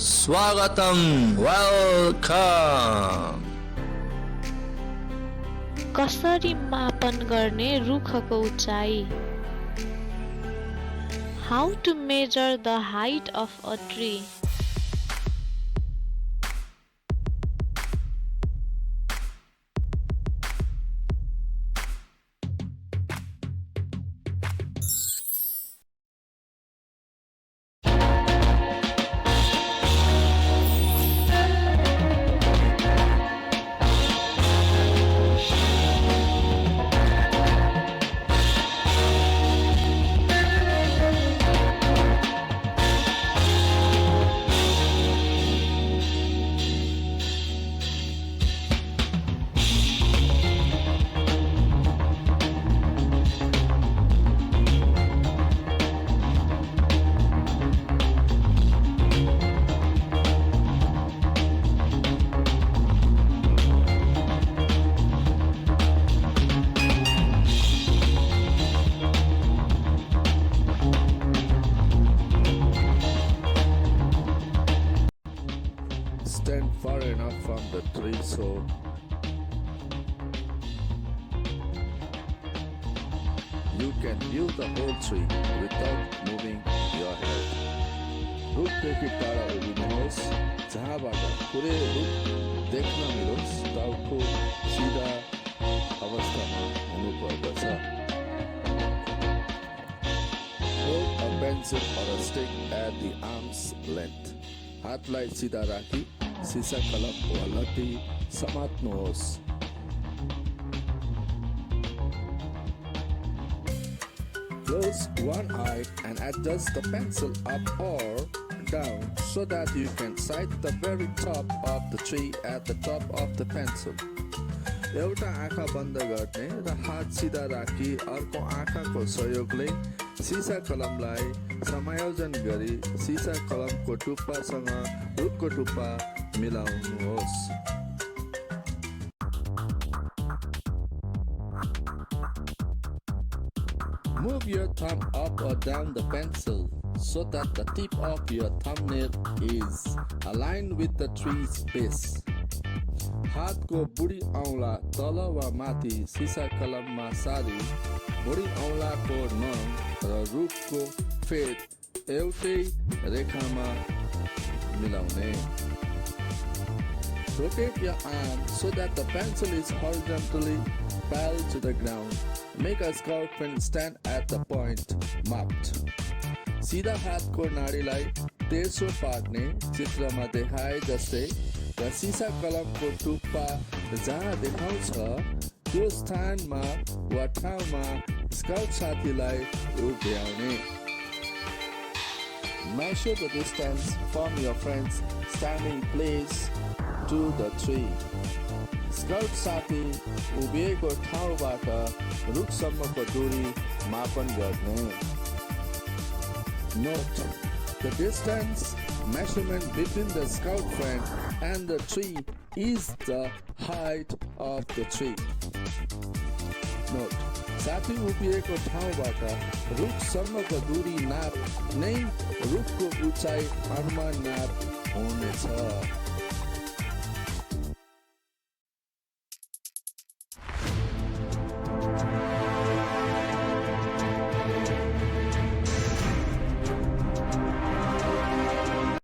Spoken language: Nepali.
स्वागतम वेलकम। कसरी मापन गर्ने रुखको उचाइ? How to measure the height of a tree? Stand far enough from the tree so you can view the whole tree without moving your head. रुखदेखि टाढा उभिनुहोस् जहाँबाट पुरै रुख देख्न मिलोस्। टाउको सिधा अवस्थामा हुनुपर्दछ। Hold a pencil or a stick at the arm's length. हातलाई सिधा राखी सिसा कलम वा लट्ठी समात्नुहोस्। Close one eye and adjust the pencil up or down so that you can sight the very top of the tree at the top of the pencil. एउटा आँखा बन्द गर्ने र हात सिधा राखी अर्को आँखाको सहयोगले सिसा कलमलाई समायोजन गरी सिसा कलमको टुप्पासँग रुखको टुप्पा मिलाउनुहोस्। Move your thumb up or down the pencil so that the tip of your thumbnail is aligned with the tree's base. हातको बुढी औँला तल वा माथि सिसा कलममा सारी बुढी औँलाको नङ र रुखको फेद एउटै रेखामा मिलाउने। Rotate your arm so that the pencil is horizontally parallel to the ground. Make a scout pen stand at the point marked. सिधा हातको नाडीलाई तेर्सो पार्ने चित्रमा देखाए जस्तै र सिसा कलमको टुप्पा जहाँ देखाउँछ त्यो स्थानमा वा ठाउँमा स्काउट साथीलाई उभ्याउने। Measure the distance from your friend's standing place to the tree. Scout साथी उभिएको ठाउँबाट रुखसम्मको दूरी मापन गर्ने। Note: the distance measurement between the scout friend and the tree is the height of the tree. Note: साथी उभिएको ठाउँबाट रुखसम्मको दूरी नाप नै रुखको उचाइ अनुमान नाप हुनेछ।